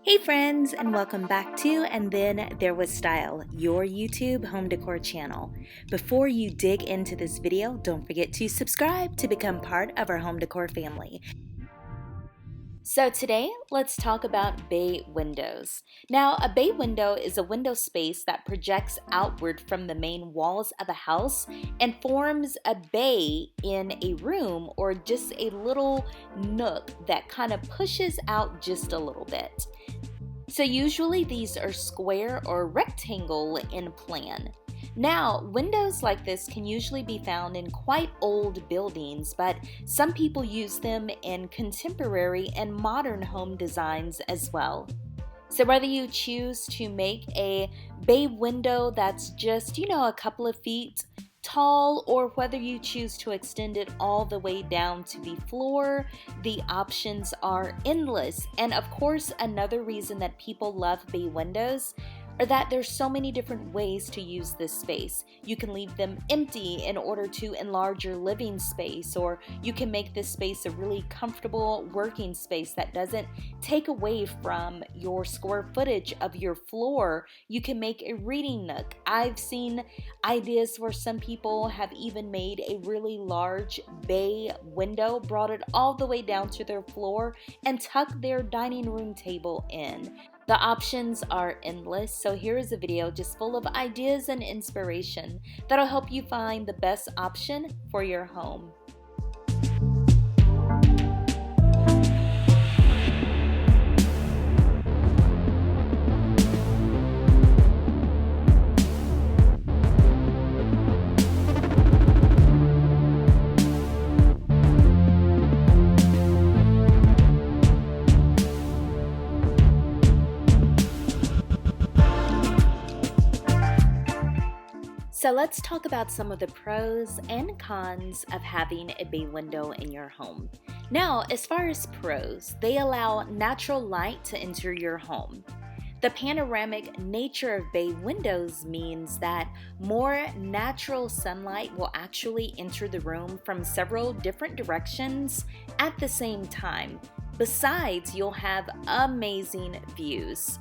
Hey friends, and welcome back to And Then There Was Style, your YouTube home decor channel. Before you dig into this video, don't forget to subscribe to become part of our home decor family. So today, let's talk about bay windows. Now, a bay window is a window space that projects outward from the main walls of a house and forms a bay in a room or just a little nook that kind of pushes out just a little bit. So usually these are square or rectangle in plan. Now, windows like this can usually be found in quite old buildings, but some people use them in contemporary and modern home designs as well. So whether you choose to make a bay window that's just, a couple of feet tall, or whether you choose to extend it all the way down to the floor, the options are endless. And of course, another reason that people love bay windows are that there's so many different ways to use this space. You can leave them empty in order to enlarge your living space, or you can make this space a really comfortable working space that doesn't take away from your square footage of your floor. You can make a reading nook. I've seen ideas where some people have even made a really large bay window, brought it all the way down to their floor, and tucked their dining room table in. The options are endless, so here is a video just full of ideas and inspiration that'll help you find the best option for your home. So let's talk about some of the pros and cons of having a bay window in your home. Now, as far as pros, they allow natural light to enter your home. The panoramic nature of bay windows means that more natural sunlight will actually enter the room from several different directions at the same time. Besides, you'll have amazing views.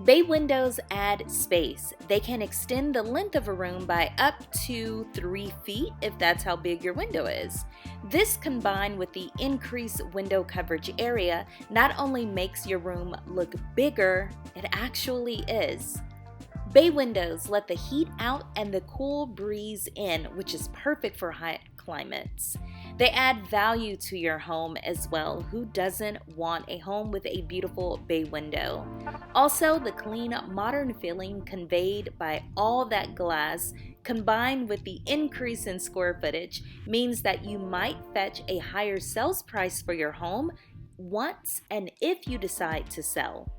Bay windows add space. They can extend the length of a room by up to 3 feet if that's how big your window is. This, combined with the increased window coverage area, not only makes your room look bigger, it actually is. Bay windows let the heat out and the cool breeze in, which is perfect for hot climates. They add value to your home as well. Who doesn't want a home with a beautiful bay window? Also, the clean, modern feeling conveyed by all that glass, combined with the increase in square footage, means that you might fetch a higher sales price for your home once and if you decide to sell.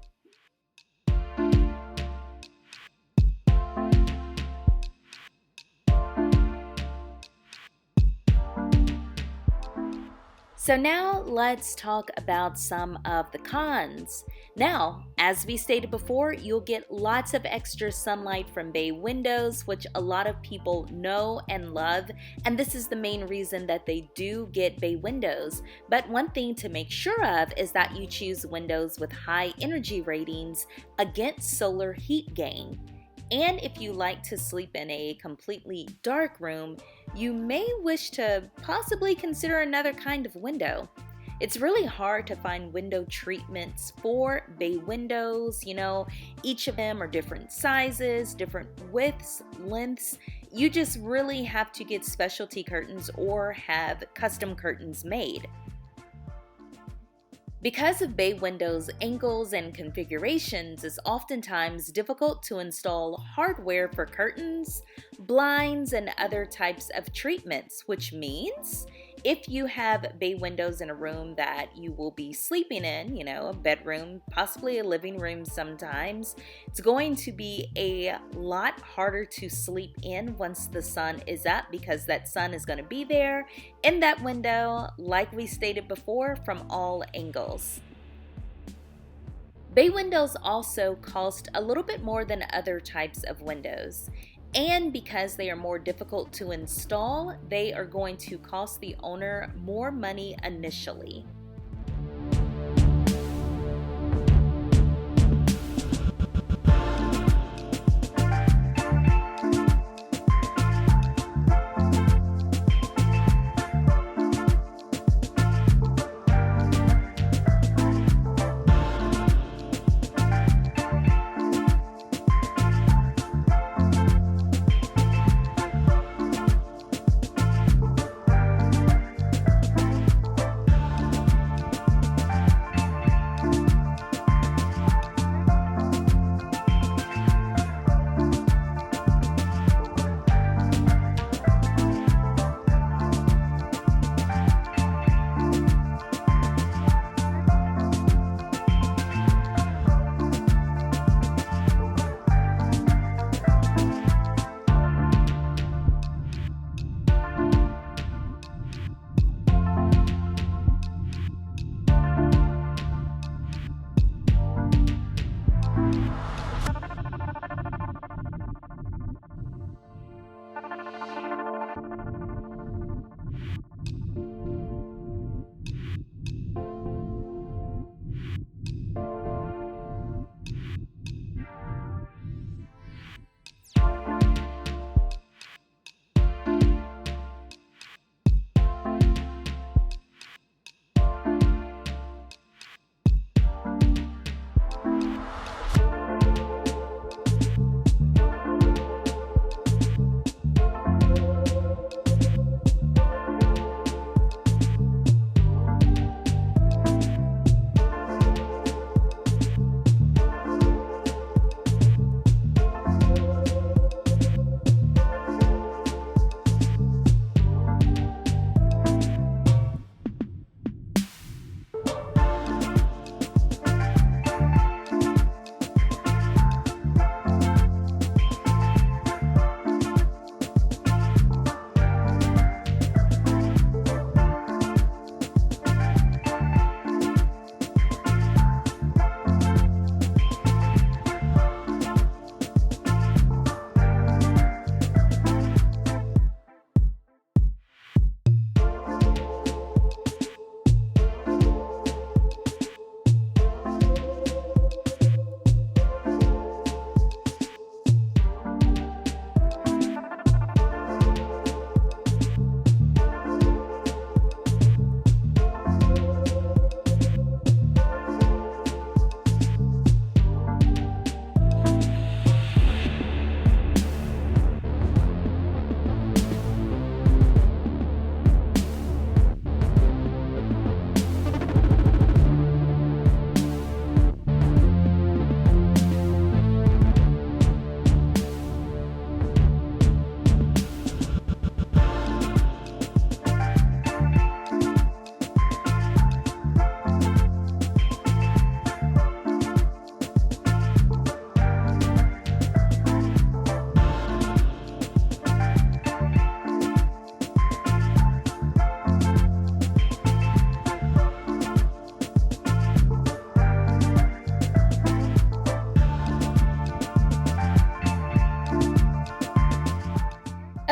So now let's talk about some of the cons. Now, as we stated before, you'll get lots of extra sunlight from bay windows, which a lot of people know and love, and this is the main reason that they do get bay windows. But one thing to make sure of is that you choose windows with high energy ratings against solar heat gain. And if you like to sleep in a completely dark room, you may wish to possibly consider another kind of window. It's really hard to find window treatments for bay windows. Each of them are different sizes, different widths, lengths. You just really have to get specialty curtains or have custom curtains made. Because of bay windows' angles and configurations, it's oftentimes difficult to install hardware for curtains, blinds, and other types of treatments, which means if you have bay windows in a room that you will be sleeping in, a bedroom, possibly a living room sometimes, it's going to be a lot harder to sleep in once the sun is up, because that sun is going to be there in that window, like we stated before, from all angles. Bay windows also cost a little bit more than other types of windows. And because they are more difficult to install, they are going to cost the owner more money initially.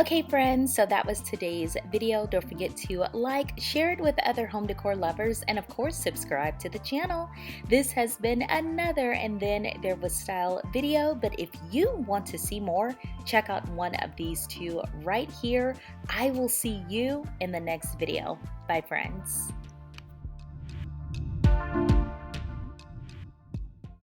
Okay friends, so that was today's video. Don't forget to like, share it with other home decor lovers, and of course subscribe to the channel. This has been another And Then There Was Style video, but if you want to see more, check out one of these two right here. I will see you in the next video. Bye friends.